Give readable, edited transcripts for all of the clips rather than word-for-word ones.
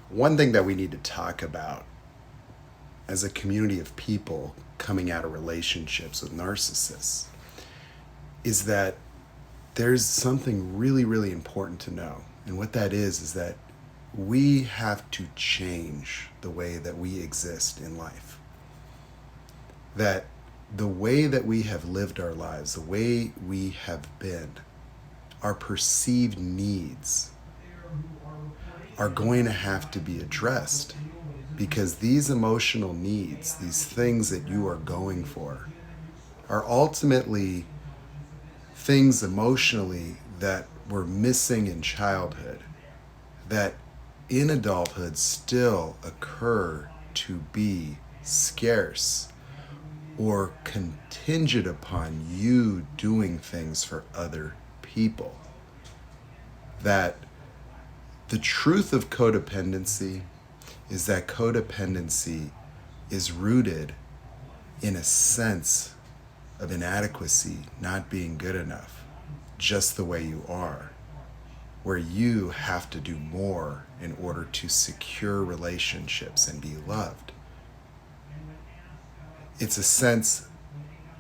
One thing that we need to talk about as a community of people coming out of relationships with narcissists is that there's something really, really important to know. And what that is that we have to change the way that we exist in life. That the way that we have lived our lives, the way we have been, our perceived needs are going to have to be addressed, because these emotional needs, these things that you are going for, are ultimately things emotionally that were missing in childhood, that in adulthood still occur to be scarce or contingent upon you doing things for other people. That the truth of codependency is that codependency is rooted in a sense of inadequacy, not being good enough, just the way you are, where you have to do more in order to secure relationships and be loved. It's a sense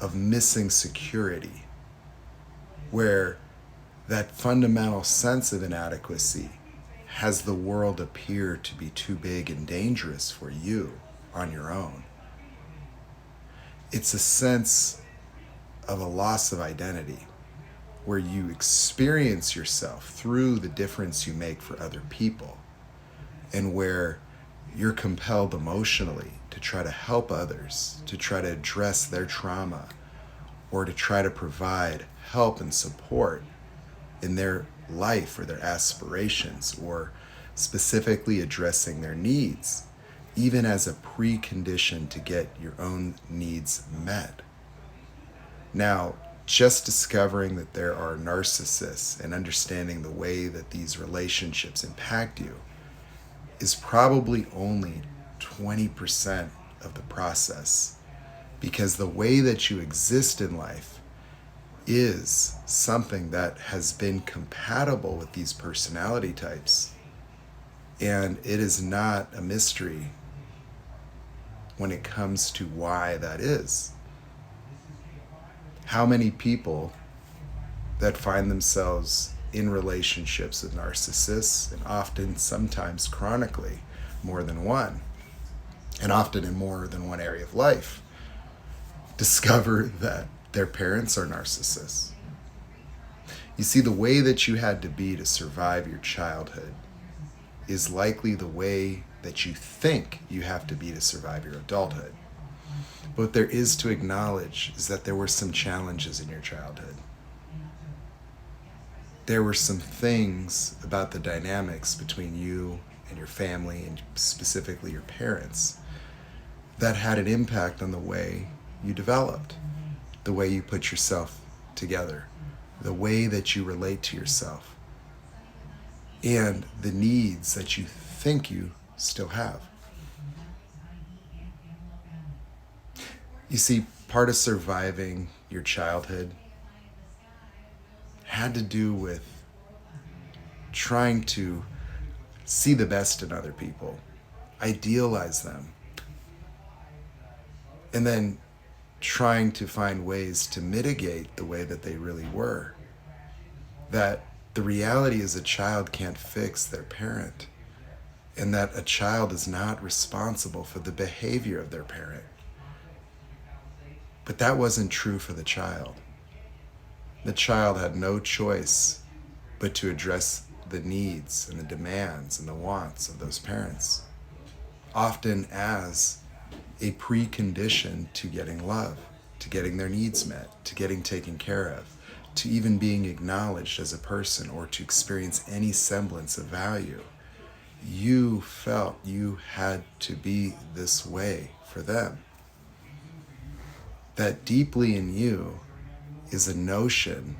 of missing security, where that fundamental sense of inadequacy has the world appear to be too big and dangerous for you on your own. It's a sense of a loss of identity, where you experience yourself through the difference you make for other people, and where you're compelled emotionally to try to help others, to try to address their trauma, or to try to provide help and support in their life or their aspirations, or specifically addressing their needs, even as a precondition to get your own needs met. Now, just discovering that there are narcissists and understanding the way that these relationships impact you is probably only 20% of the process, because the way that you exist in life is something that has been compatible with these personality types. And it is not a mystery when it comes to why that is. How many people that find themselves in relationships with narcissists, and often, sometimes chronically, more than one, and often in more than one area of life, discover that their parents are narcissists? You see, the way that you had to be to survive your childhood is likely the way that you think you have to be to survive your adulthood. But what there is to acknowledge is that there were some challenges in your childhood. There were some things about the dynamics between you and your family, and specifically your parents, that had an impact on the way you developed, the way you put yourself together, the way that you relate to yourself, and the needs that you think you still have. You see, part of surviving your childhood had to do with trying to see the best in other people, idealize them, and then trying to find ways to mitigate the way that they really were. That the reality is a child can't fix their parent, and that a child is not responsible for the behavior of their parent. But that wasn't true for the child. The child had no choice but to address the needs and the demands and the wants of those parents, often as a precondition to getting love, to getting their needs met, to getting taken care of, to even being acknowledged as a person, or to experience any semblance of value. You felt you had to be this way for them. That deeply in you is a notion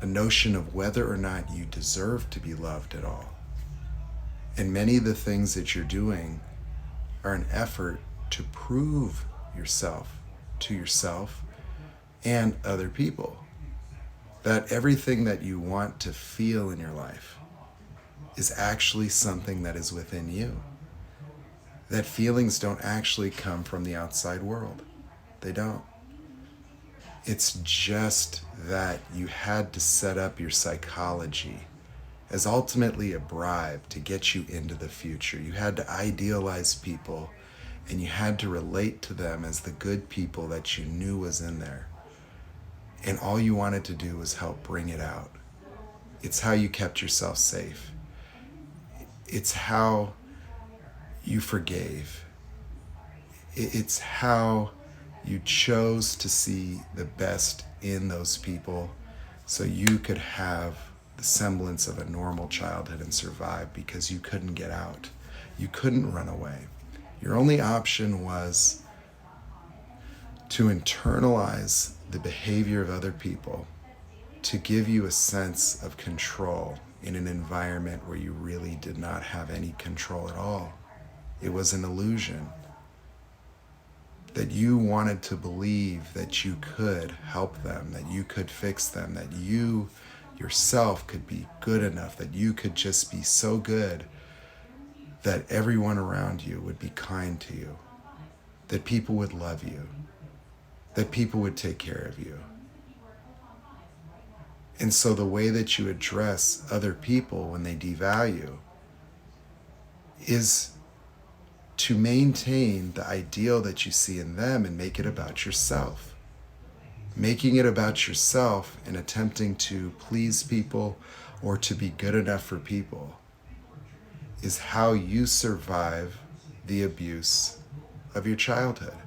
of whether or not you deserve to be loved at all. And many of the things that you're doing are an effort to prove yourself to yourself and other people. That everything that you want to feel in your life is actually something that is within you. That feelings don't actually come from the outside world. They don't. It's just that you had to set up your psychology as ultimately a bribe to get you into the future. You had to idealize people, and you had to relate to them as the good people that you knew was in there. And all you wanted to do was help bring it out. It's how you kept yourself safe. It's how you forgave. It's how you chose to see the best in those people so you could have the semblance of a normal childhood and survive, because you couldn't get out. You couldn't run away. Your only option was to internalize the behavior of other people to give you a sense of control in an environment where you really did not have any control at all. It was an illusion that you wanted to believe that you could help them, that you could fix them, that you yourself could be good enough, that you could just be so good that everyone around you would be kind to you, that people would love you, that people would take care of you. And so the way that you address other people when they devalue is to maintain the ideal that you see in them and make it about yourself. Making it about yourself and attempting to please people or to be good enough for people is how you survive the abuse of your childhood.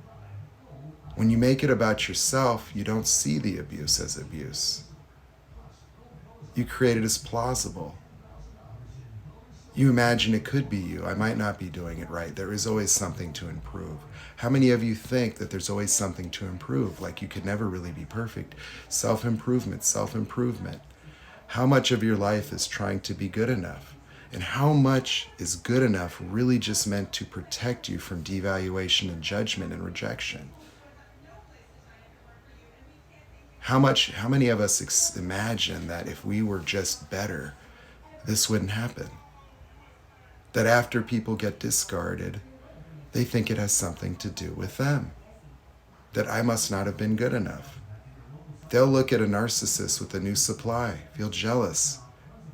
When you make it about yourself, you don't see the abuse as abuse. You create it as plausible. You imagine it could be you. I might not be doing it right. There is always something to improve. How many of you think that there's always something to improve? Like you could never really be perfect. Self-improvement, self-improvement. How much of your life is trying to be good enough? And how much is good enough really just meant to protect you from devaluation and judgment and rejection? How many of us imagine that if we were just better, this wouldn't happen? That after people get discarded, they think it has something to do with them. That I must not have been good enough. They'll look at a narcissist with a new supply, feel jealous,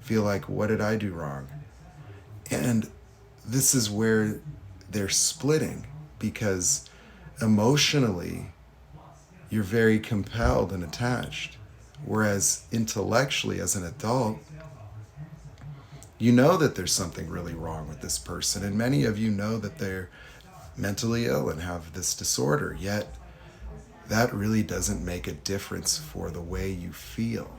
feel like, what did I do wrong? And this is where they're splitting, because emotionally, you're very compelled and attached. Whereas intellectually, as an adult, you know that there's something really wrong with this person. And many of you know that they're mentally ill and have this disorder. Yet, that really doesn't make a difference for the way you feel.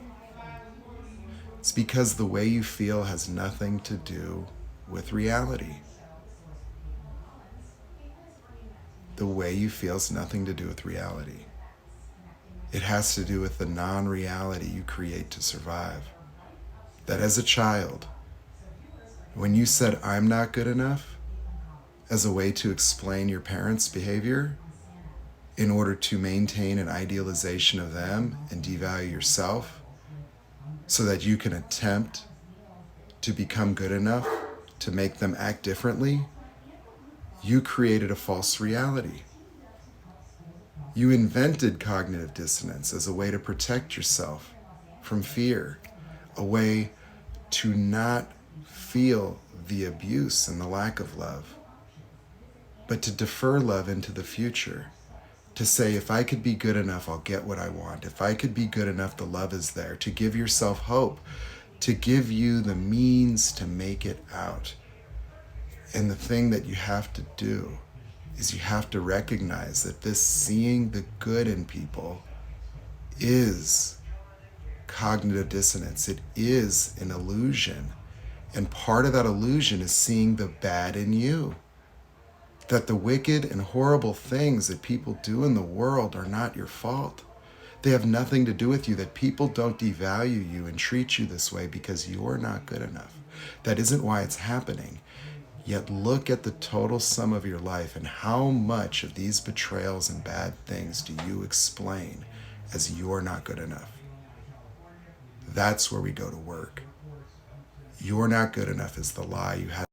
It's because the way you feel has nothing to do with reality. The way you feel has nothing to do with reality. It has to do with the non-reality you create to survive. That as a child, when you said, I'm not good enough, as a way to explain your parents' behavior in order to maintain an idealization of them and devalue yourself so that you can attempt to become good enough to make them act differently, you created a false reality. You invented cognitive dissonance as a way to protect yourself from fear, a way to not feel the abuse and the lack of love, but to defer love into the future, to say, if I could be good enough, I'll get what I want. If I could be good enough, the love is there, to give yourself hope, to give you the means to make it out. And the thing that you have to do is you have to recognize that this seeing the good in people is cognitive dissonance. It is an illusion. And part of that illusion is seeing the bad in you. That the wicked and horrible things that people do in the world are not your fault. They have nothing to do with you, that people don't devalue you and treat you this way because you're not good enough. That isn't why it's happening. Yet look at the total sum of your life and how much of these betrayals and bad things do you explain as you're not good enough. That's where we go to work. you're not good enough is the lie you have